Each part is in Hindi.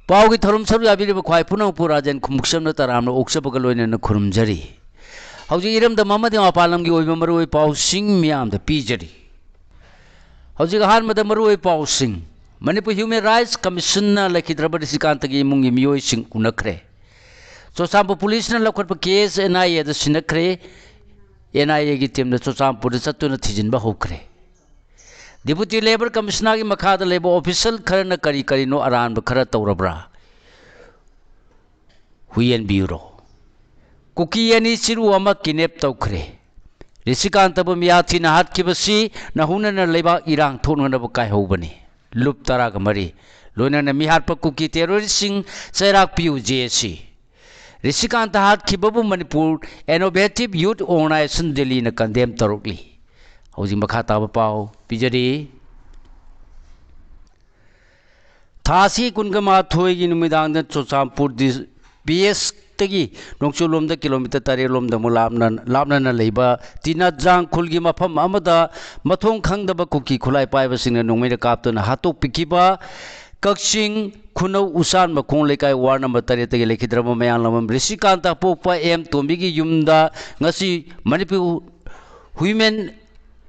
पाव की थरम सर याबी ख्वाई पुनः पुराजन खुमुक्सम तराम ओक्सबग लोइन खुरुमजरी हौजी इरम द ममदे मपालम की ओइब मरुई पाव सिंग मियाम द पीजरी हौजी हान मद मरुई पाव सिंग मणिपुर ह्यूमन राइट्स कमीशन ना लखिद्रब रिसिकांत की इमुंग की मियोई सिंग उनखरे चोसांपु पुलिस ना लखट केस एनआईए द सिनखरे एनआईए की टीम द चोसांपु द चतुन थिजिन बा होखरे डिप्यूटी लेबर कमिश्नर की मखाद लेबर ऑफिसर खर न करी करी नो अरान खर तौरब्रा हुयन ब्यूरो कुकी यानी चिरु अमा किनेप तौखरे रिसिकांत बु मियाथी ना हाथ की बसी ना हुन न लेबा इरांग थोन न बकाय होबनी लुप तरा मरी लोना न मिहार प कुकी टेररिस्ट सिंह चैराक पियु जेसी रिसिकांत हाथ की बबु Manipur innovative youth organisation Delhi न कंडेम तरुकली हौजी मखा ताब पाओ पिजरी थासी कुनगमा थोई की नुमिदांग द चोचामपुर पीएस तगी नोंगचुलोम द किलोमीटर तरेलोम द लापना न लेबा तीना जांग खुलगी मफम अमदा मथोंग खंगदब कुकी खुलाई पाइबसिंग नोंगमेद कापतन हातो पिकिबा कक्सिंग खुनौ उसान मखों लेकाय वार्ड नंबर 3 तगे लेखिद्रब मयान लमम ऋषिकांत पोकपा एम तोंबिगी युमदा ngasi Manipur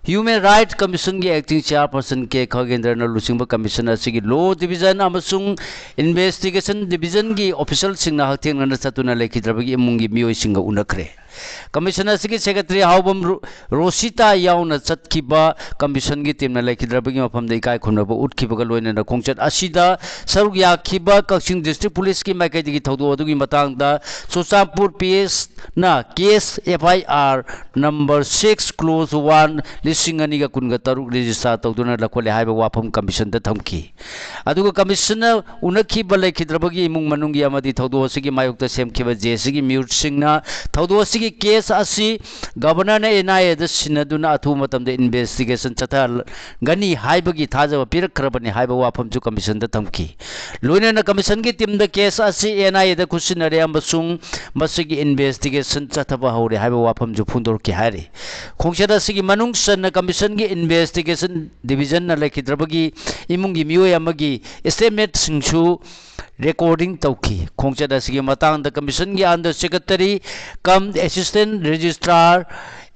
human right commission की एक्टिंग चेयरपर्सन के खगेंद्र न लुसिंग कमीशन की लॉ डिवीजन इन्वेस्टिगेशन डिवीजन की ऑफिशियल सिंह हथेंग न चतुना लेखिद्रबगी इमुंगी मियोई सिंग उनखरे कमीशन की सेक्रेटरी हाउबम रोसिता याउन चतखिबा कमीशन की टीम न लेखिद्रबगी मफम द इकाय खुनब उठखिबग लोइन न खोंगचत असिदा सरुक याखिबा कक्सिंग डिस्ट्रिक्ट पुलिस की माइकैदगी थौदो अदुगी मतंग द चोचामपुर पीएस ना केस एफआईआर नंबर 6 क्लोज 1 लिसिंग अनिगा कुनगा तरुक रजिस्टर तौदुना लखोले हाइबा वाफम कमीशन द थमखी अदुगा कमीशन उनखिबा लेखिद्रबगी इमुंग मनुंगी अमदी थौदो सिगी मायुक्त सेमखिबा जेसिगी म्यूट सिंगना थौदो सिगी केस असी गवर्नर ने एनआईए द सिनदुना अथु मतम द इन्वेस्टिगेशन चथा गनी हाइबगी थाजब पिरखरबनी हाइबा वाफम जु कमीशन द थमखी लोइना न कमीशन की टीम द केस असी एनआईए द खुसिनरे अमसुंग मसिगी इन्वेस्टिगेशन चथबा हौरे हाइबा वाफम जु फुंदोर की हारे खोंगसेदा सिगी मनुंग सन कमीशन की इन्वेस्टिगेशन डिवीजन न लेखिद्रबगी इमुंगी मियोय अमगी स्टेटमेंट सिंगसु रिकॉर्डिंग तौखी खोंगचद असिगी मतांग द कमीशन की under secretary cum assistant registrar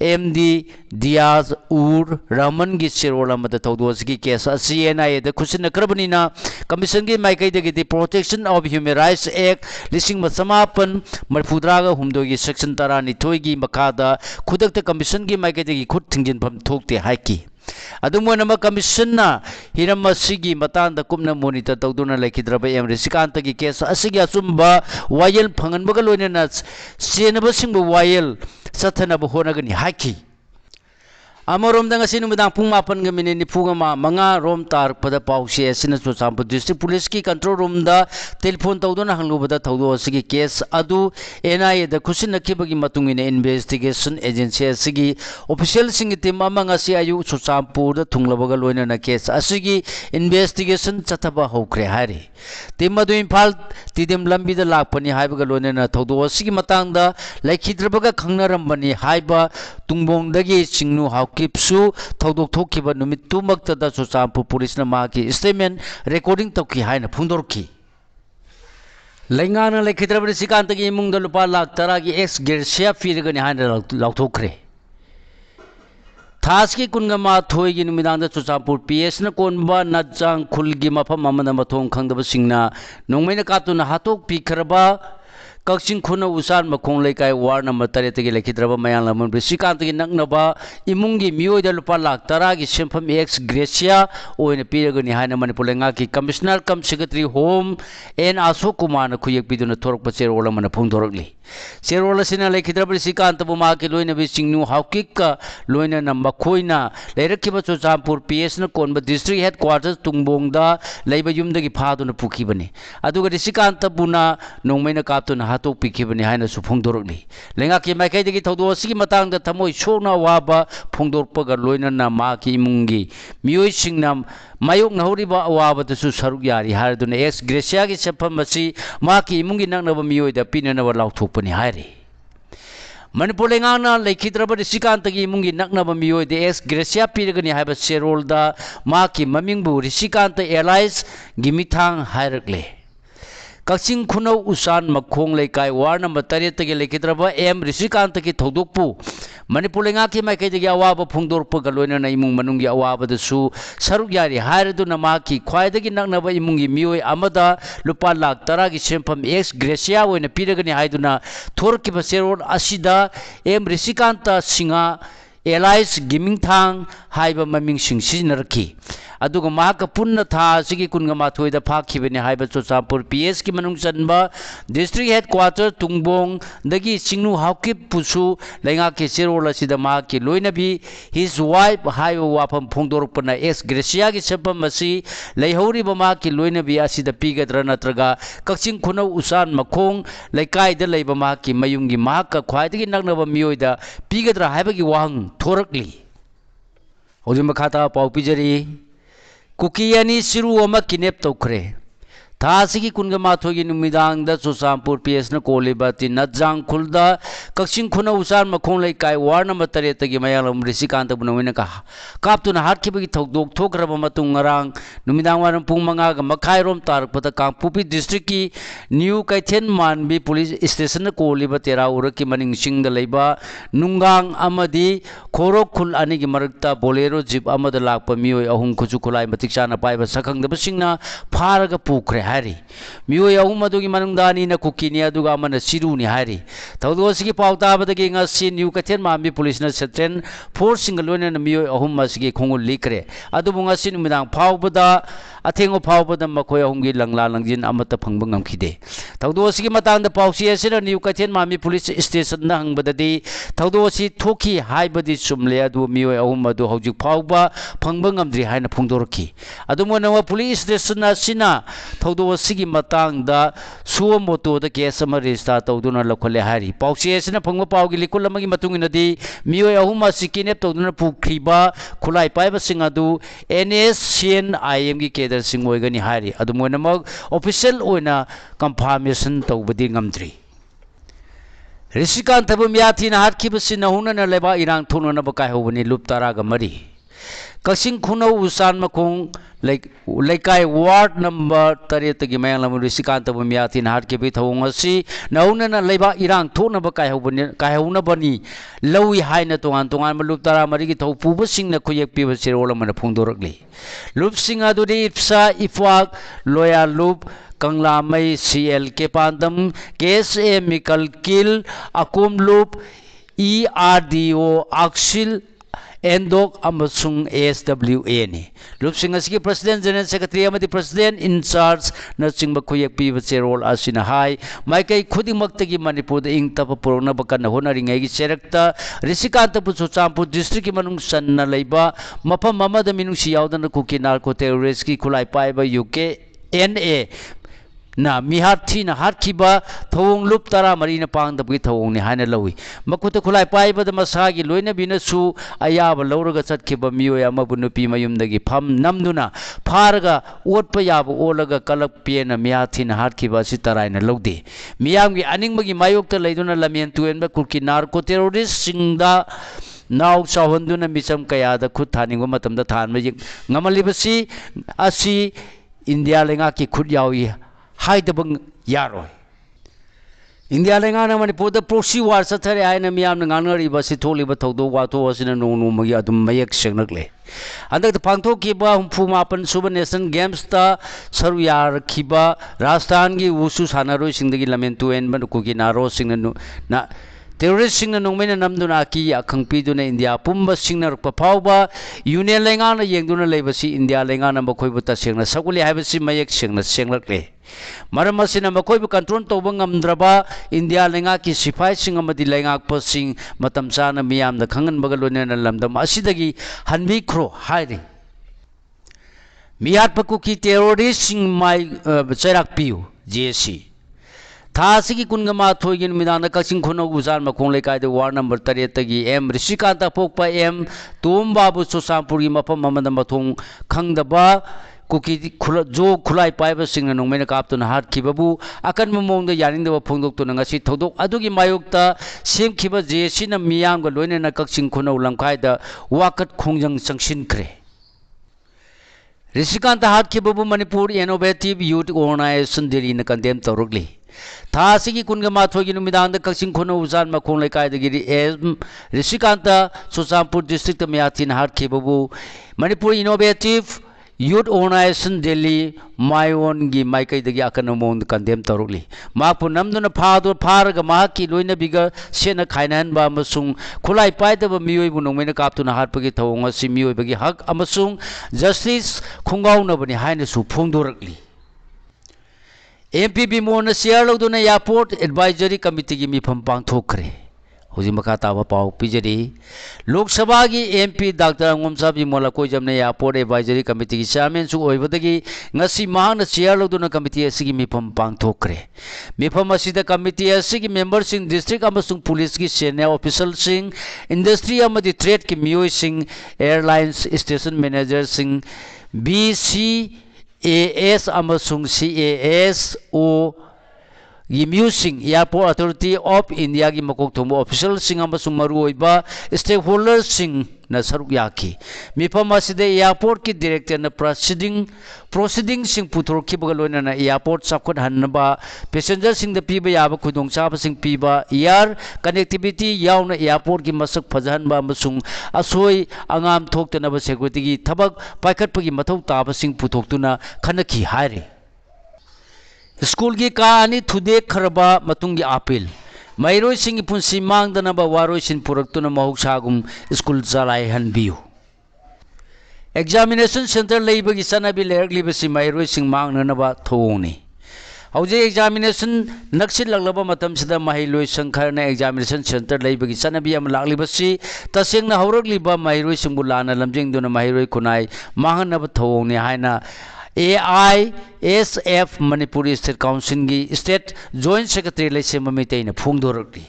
MD Diyaz ur Rahman की सिरोल अमद थौदोसगी केस असी एनआईए द खुसिन करबनीना कमीशन की माइकैदगी protection of human rights act लिसिंग मसमापन मरफुद्रागा हुमदो की सेक्शन 12 की मखादा खुदक कमीशन की माइकैदगी खुद थिंजिनफम थोकते हाइकी अदुमोनम कमीशन हिरम असिगी मतांग कुमना मोनिटर तौदुना लेखिद्रब एम ऋषिकांत की केस असिगी अचुम्बा वायल फंगनबग लोइना चेनबसिंग वायल चथनब होनगनी हाइकी अमरोम नुमिदांग पुंग 8 मिनट 95 रोम तारपद पाउसे असिना चोचामपुर डिस्ट्रिक्ट पुलिस की कंट्रोल रूम दा टेलीफोन तौदुना हंगलुबदा थौदो असिगी केस अदु एनआईए द खुसिनखिबगी मतुंगिन इन्वेस्टिगेशन एजेंसी असिगी ऑफिशियल सिंग टीम अमंग असि आयु चोचामपुर द थुंगलबग लोइना केस असिगी इन्वेस्टिगेशन चथबा होख्रे हारे टीम अदु इम्फाल तिदिम लंबी द लापनी हाइबग लोइना थौदो असिगी मतंग द लेखिद्रबग खंगनरंबनी हाइबा तुंगबोंगदगी चिंगनु किप्सु थौदोक थोखिबा नुमित तुमक्तदा चोचामपुर पुलिस न माकी स्टेटमेंट रिकॉर्डिंग तौकी हाइना फुंदोरकी लैंगाना लेखिद्रब ऋषिकांत की इमुंग लुपा लाख 10 की एक्स गेरसिया पीरगनी हाइना लाउथोखरे थास की कुनगमा थोई की नुमिदांग चोचामपुर पीएस न कोनबा नजांग खुलगी मफम अमन मथोंग खंगदब सिंगना नोंगमैना कातुना हातोक पीखरबा कक्सिंग खुना उसान मखों लेकाय वार्ड नंबर 3 तगे लेखिद्रब मयान लमन ऋषिकांत की नंगनबा इमुंगी मियोयद लुपा लाख 10 की सिंफम एक्स ग्रेसिया ओइन पीरगनी हाइना मणिपुर लेंगा की commissioner cum secretary home N Ashok Kumar न खुयक पिदुना थोरक चेरोल मन फुंगथोरकली चेरोल सिना लेखिद्रब ऋषिकांत बुमा के लोइन बि सिंगनु हाउकिक लोइन न मखोइना लेरखिब चोचामपुर पीएस न कोनब डिस्ट्रिक्ट हेडक्वार्टर तुंगबोंगदा लेब युमदगी फादुना पुखिबनी अदुगा ऋषिकांत बुना नोंगमैना कापतुना हातोक पिखिबनी हाइना सु फुंगथोरकली लेंगा की माइकैदगी थौदो असिगी मतंग द थमोय सोना वाबा फुंगदोरपग लोइन न मा की इमुंगी मियोय सिंगना मायोक नहौरिबा अवाबदसु सरुक यारी हारदुना एक्स ग्रेसिया की सेफम मसी मा की इमुंगी नंगनब मियोयद पिननब लाउथोकपनी हाइरे मणिपुर लेंगाना लेखिद्रब ऋषिकांत की इमुंगी नंगनब मियोयद एक्स ग्रेसिया पीरगनी हाइब सेरोलदा मा की ममिंगबु ऋषिकांत एलाइस गिमिथांग हाइरकले कक्चिंग खुनौ उसान मखोंग लेकाय वार्ड नंबर 3 तगे लेखिद्रबा एम ऋषिकांत की थौदोकपु मणिपुर लेंगाकी माइकैदगी अवाब फोंदोरपगा लोइनना इमुंग मनुंगी अवाबदसु सरुक यारी हायरदुना माकी ख्वाइदगी नगनबा इमुंगी मियोय अमदा लुपा लाख 10 की सेंफम एक्स ग्रेसिया ओइना पिरगनी हाइदुना थोरकिबा सेरोड असिदा एम ऋषिकांत सिंगा एलाइस गिमिंगथांग हाइबा ममिंग सिंग सिजनरखी अदुगा माका पुन्ना था सिगी कुनगा माथोइदा फाखिबने हाइबा चोचापुर पीएस की मनुंग चनबा डिस्ट्रिक्ट हेडक्वार्टर तुंगबोंग दगी सिंगनु हाउके पुसु लेंगा के सेरोल असिदा माकी लोइनबी हिज वाइफ हाइबा वाफम फोंदोरपना एक्स ग्रेसिया की सेपम मसी लेहौरिबा माकी लोइनबी असिदा पीगद्रा नत्रगा कक्चिंग खुनौ उसान मखोंग लेकाइदा लेबा माकी मयुंगी माका ख्वाइदगी नगनबा मियोइदा पीगद्रा हाइबगी वाहंग थोरकली होजिम खाता पाउ पिजरी कुकी यानी सिरु अमा किनेप तौखरे थासी कुनगा माथोगी नुमिदांग द चुचामपुर पीएस न कोलेबा तिन नजांग खुलदा कक्सिंग खुना उसान मखों लेकाय वार्ड नंबर 3 तगी मयालम ऋषिकांत बुनवेन का कापतुना हाटखिबगी थौदोक थोखरबा मतुंग ngarang नुमिदांग वारम पुंग मंगा ग मखाइरोम तारकपता कांगपुपी डिस्ट्रिक्ट की new Keithelmanbi police station न कोलेबा तेरा उर की मनिंग सिंग द लेबा नुंगांग अमदी खोरोक खुल अनि की मरकता बोलेरो जीप अमद लाकप मियोय अहुम खुचु खुलाई मतिकसाना पाइबा सखंगदब सिंगना फारगा पुखरे हारी मियोय अहुम अदुगी मनुंगदानी न कुकीनी अदुगा अमन सिरुनी हारी थौदोसगी पाउताबदगी ngasi new Keithelmanbi police न सेट्रेन फोर्स सिंग लोइना मियोय अहुम मसगी खोंगु लिकरे अदुबु ngasi नुमिदांग फाउबदा अथेंगो फाउबदा मखोय अहुमगी लंगला लंजिन अमत फंगबा ngamkhide थौदोसगी मतांग द पाउसी एसिना new Keithelmanbi police station न हंगबददी थौदोसी थोखी हाइबदी सुमले अदु मियोय अहुम अदु हौजिक फाउबा फंगबा ngamdri हाइना फोंदोरखी अदुमोनवा पुलिस स्टेशन सिना थौदोसगी मतांग द सुओ मोटो द केस अमा रेजिस्टर तौदुना लखले हारी पाउसी एसिना फंगबा पाउगी लिकुल अमगी मतुंगिनदी मियोय अहुम सिकिनेप तौदुना पुखरीबा खुलाई पाइबा सिंग अदु एनएससीएन आईएम की केडर सिंग ओइगनी हारी अदुमोनमग ऑफिशियल ओइना कंफर्मेशन तौबदी ngamdri ऋषिकांत मियाथीना हाटखिबसि नहुनना लेबा इरांग थोननबा कायहोबनी लुप 10 मरी कक्सिंग खुनौ उसान मखोंग लेकाय वार्ड नंबर 3 तगी मयांगलम ऋषिकांत मियाथीना हाटखिबि थौंग असि नहुनना लेबा इरांग थोनबा कायहोनबनी लौई हाइना तोंगान तोंगान लुप 10 मरी की थौपुबसिंगना खुयेक पिबा सिरोल मन फोंदोरकली लुपसिंग अदुदि इफ्सा इफाक लोया लुप कंगलामई सीएल के पांदम केस ए मिकल किल अकुम लुप ईआरडीओ आक्सिल एंडोक अमसुंग एसडब्ल्यूए ने लुपसिंग असगी प्रेसिडेंट जनरल सेक्रेटरी अमदी प्रेसिडेंट इंचार्ज नचिंग खुयेक पीब चेरोल असिना हाई माइकई खुदिमक्तगी मणिपुर इंग तप पुरनब कन होनरिंगैगी चेरक्ता ऋषिकांत चुचामपुर डिस्ट्रिक्ट की मनुंग सन्न लेबा मफम अमद मिनुंगसी यावदन कुकी नार्को टेररिस्ट की खुलाई पाइबा यूके एनए ना मिहाथी ना हाटखिबा थौंग लुप 10 मरी ना पांगदबगी थौंग ने हाने लौई मकुत खुलाई पाइबद मसागी लोइना बिनसु अयाब लौरगा चटखिबा मियोय अमबु नुपी मयुमदगी फम नमदुना फारगा ओटप याब ओलगा कलक पेना मिहाथी ना हाटखिबा सि तराइना लौदे मियामगी अनिंगबगी मायोक्ता लेदुना लमेन तुएनबा कुकी नार्को टेररिस्ट सिंगदा नाव चावंदुना मिचम कयादा खुद थानिंगो मतमदा थानबा ngमलिबसि असि इंडिया लेंगा की खुद यावी हाइदबंग यारोय इंडिया लेंगाना मणिपुर प्रोक्सी वार चथरे आयना मियामना ngangnariba सिथोलिबा थौदो वाथो असिना नोंगनोमगी अदुम मयक सेंगनकले अंदक पांगथोकिबा 49 सुब नेशनल गेम्स ता सरु यारखिबा राजस्थान की वुसु सानारोय सिंगदगी लमेन तुएन बन कुकी नारो सिंगना ना टेररिस्ट सिंगना नोंगमेना नमदुना की अखंगपीदुना इंडिया पुंबा सिंगना रुप फावबा यूनियन लेंगाना येंगदुना लेबसि इंडिया लेंगाना मखोइबु तसेंगना सगुली हाइबसि मयक सेंगना सेंगलकले मरम असिना मखोइबु कंट्रोल तौबा ngamdraba इंडिया लेंगा की सिपाही सिंग अमदि लेंगाकपसिंग मतम चाना मियामदा खंगनबगा लोनेना लमदम असिदगी हनबिख्रो हाइरि मियाटपकु की टेररिस्ट सिंग माइ चैराकपियु जेसी थासी कुंगमा थोगी नुमिदांग कक्सिंग खुनौ उजान मखोंग लेकायद वार्ड नंबर 3 तगी एम ऋषिकांत पोकपा एम तोमबाबु चुचामपुर मफम ममद मथोंग खंगदबा कुकी जो खुलाई पाइबा सिंग नोंगमेना कापतुना हाटखिबबु अकन मोंग यानिंदबा फोंदोक्तुना ngasi थौदोक अदुगी मायोक्ता सेमखिबा जेसीना मियांग लोइनेना कक्सिंग खुनौ लंखायदा वाकत खोंजंग चंगसिनख्रे ऋषिकांत हाटखिबबु Manipur innovative youth organisation Delhi न कंडेम तौरगली था की कुनगा माथोगी नुमिदांग कक्सिंग खोनो उजान मखों लेकायदगी एम ऋषिकांत चुरचांदपुर डिस्ट्रिक्ट मियाथिन हाटखिबबु Manipur innovative youth organisation Delhi मायोन की माइकई अकनमों कंडेम तौरगली मापु नमदुन फारग माकी लोइना बिगा सेना खाइनहनबा अमसुंग खुलाई पाइदब मियोइबु नोंमेना कापतुना हाटपगी थवंग असि मियोइबगी हक अमसुंग जस्टिस खुंगाउनबनि हाइनसु फोंदोरगली एमपी बिमोन शेयर लौदुना एयरपोर्ट एडवाइजरी कमिटी की मिफम पांगथोखरे हुजी मखा ताबा पाव पिजरी लोकसभा की एमपी डॉक्टर अंगोमसा बिमोला कोइजमने एयरपोर्ट एडवाइजरी कमिटी की चेयरमैन सु ओइबदगी ngasi mahana chair loduna committee asigi mifam pangthokre mifam asida committee asigi members in district amasung police ki senior officials sing industry amadi trade ki miyoi sing airlines station managers sing BCAS amasung CAS o Musing Airport Authority of India की मकोक थोंबो ऑफिशियल सिंह अमसुंग मरुओइबा स्टेक होल्डर्स सिंह न सरुक याखी मिफम असिदे एयरपोर्ट की डायरेक्टर न प्रोसीडिंग सिंह पुथोरखिबगा लोइना एयरपोर्ट चाखोट हन्नबा पैसेंजर सिंह द पीबा याबा खुदोंचाबा सिंह पीबा एयर कनेक्टिविटी यावना एयरपोर्ट की मसक फजहनबा अमसुंग असोई अंगाम थोक्तनबा सिक्योरिटी की थबक पाइखटपगी मथौ ताबा सिंह पुथोक्तुना खनखी हारे स्कूल की कहानी थुदे खरबा मतुंगी अपील मैरोई सिंह पुंसी मांगदनबा वारोई सिन पुरक्तुना महौसागुम स्कूल चलाई हनबियु examination centre लेबगी सनाबी लेरगलिबसी मैरोई Singh मांगनबा थोनी हौजे examination नक्सिल लगलबा मतमसिदा महिलोई संखरना examination centre लेबगी सनाबी अम लागलिबसी तसेंगना हौरगलिबा मैरोई सिंह बुलाना लमजिंगदुना मैरोई खुनाई मांगनबा थोनी हाइना AISF मणिपुरी स्टेट काउंसिल की स्टेट जॉइंट सेक्रेटरी लेसे ममितेन फोंदोरगली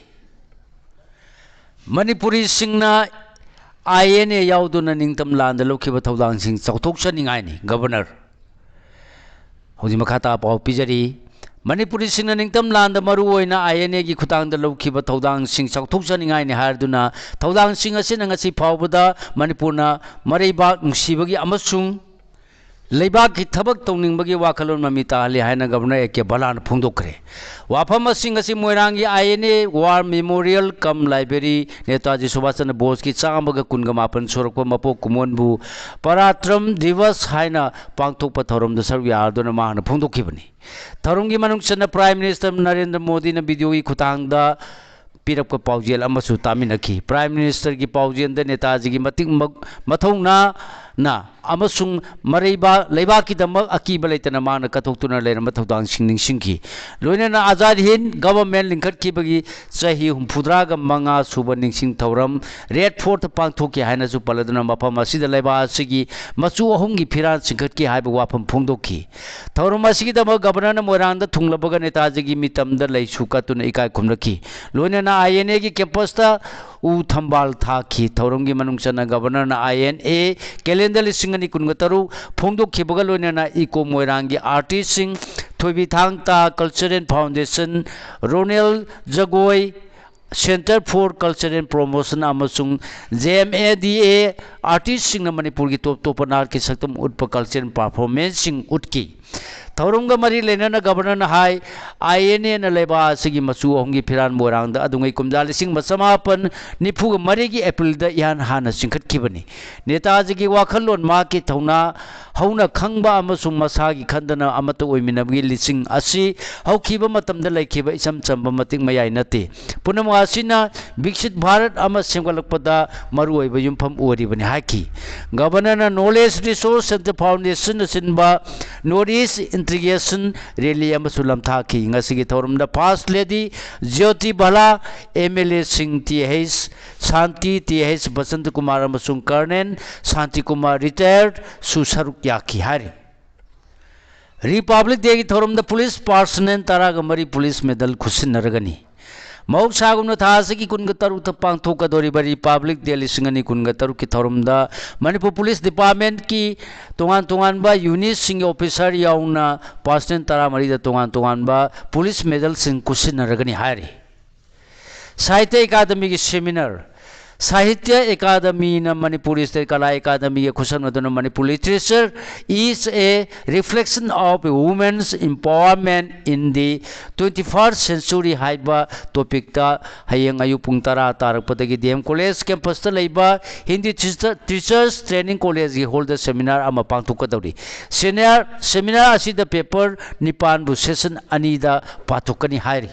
मणिपुरी सिंगना INA याउदुना निंगतम लांद लौखिबा थौदांग सिंग चौथोक्सनिंगाइनी गवर्नर होजि मखाता पाव पिजरी मणिपुरी सिंगना निंगतम लांद मरु ओइना INA की खुतांग द लौखिबा थौदांग सिंग चौथोक्सनिंगाइनी हारदुना थौदांग सिंग असिना ngasi फावबदा मणिपुरना मरैबाग नुसिबगी अमसुंग लेबाग की थबक तौनिंगबगी वाखलोन ममिता हले हायना गवर्नर एके बलान फोंदोखरे वाफम सिंग असि मोइरांगी INA war memorial cum library Netaji Subhash Chandra Bose की चांबग कुनगमापन सोरक मपोक कुमोनबु पराक्रम दिवस हायना पांगथोक थौरम द सर्व यादुना माहना फोंदोखिबनी थौरमगी मनुंगसना प्राइम मिनिस्टर नरेंद्र मोदी न वीडियो की खुतांगदा पीरप पाउजेल अमसु तामिनखी प्राइम मिनिस्टर की पाउजेल नेताजी की मथौना ना अमसुंग मरैबा लेबाकीदमक अकीब लेतना माना कथोक्तुना लेरम थौदांग सिंग सिंखी लोइना आजाद हिंद गवर्नमेंट लिंखटखिबगी चाही 64 मंगा सुब निंसिंग थौरम रेड फोर्ट पांगथोकी हाइनासु पलदुना मफम असिदा लेबा असिगी मचु अहुंगी फिरान सिंखटकी हाइब वाफम फोंदोखी थौरम असिगिदमक गवर्नर मोइरांगदा थुंगलबगा नेताजी मितमदा लैसु कतुना इकाय खुमरखी लोइना INA की कैंपसता उ थंबाल थाखी थौरम की मनुंगसना गवर्नर INA कैलेंडर लिसिंगनी कुनगतरु फोंदोखिबगा लोइना इको मोइरांगी आर्टिस्ट सिंह थोइबी थांगता कल्चरल फाउंडेशन रोनेल Jagoi centre for cultural promotion अमसुंग JMADA आर्टिस्ट सिंह मणिपुर की टॉप टॉप नार की सक्तम उत्प कल्चरल परफॉर्मेंस सिंह उटकी थौरंगा मरी लेना गवर्नर हाई INA न लेबा सिगी मचु अहुंगी फिरान मोरांग अदुंगै कुमजा लिसिंग मसमापन निफुग मरी की अप्रैल द यान हाना सिंखटखिबनी नेताजी की वाखलोन मा की थौना हौना खंगबा अमसुंग मसागी खंदना अमत ओइमिनबगी लिसिंग असि हौखिबा मतमदा लैखिबा इसम चंबा मतिक मयाई नते पुनम आसिना विकसित भारत अम सेमगलकपदा मरु ओइबा युमफम ओरिबनी हाकी governor knowledge resource centre foundation सिनबा नॉर्थ ईस्ट इंटीग्रेशन रैली अमसुलम थाकी ngasi थौरमदा first lady Jyoti Bhalla MLA सिंह TH शांति TH बसंत कुमार अमसुंग कर्नल शांति कुमार रिटायर्ड सुसरुक याखी हारे रिपब्लिक डे की थौरमदा पुलिस पर्सनल तराग मरी पुलिस मेडल खुसिनरगनी मौसागुन थासगी कुनग तरुक पांगथोकदोरिबा रिपब्लिक डे लिसिंगनी कुनग तरुक की थौरमदा मणिपुर पुलिस डिपार्टमेंट की तोंगान तोंगानबा यूनिट सिंह ऑफिसर याउना पर्सनल तरा मरीदा तोंगान तोंगानबा पुलिस मेडल सिंह कुसिनरगनी हारे साहित्य अकादमी की सेमिनार साहित्य अकादमी न मणिपुर स्टेट कला अकादमी के खुसनदुना Manipur literature is a reflection of women's empowerment in the 21st century हाइबा टॉपिक ता हयेंग अयु पुंग तरा तारकपदगी डीएम कॉलेज कैंपस ता लेबा हिंदी टीचर्स ट्रेनिंग कॉलेज की होल्ड सेमिनार अमा पांथोकदौरी सेमिनार असिदा पेपर निपान बु सेशन अनीदा पाथोकनी हाइरी।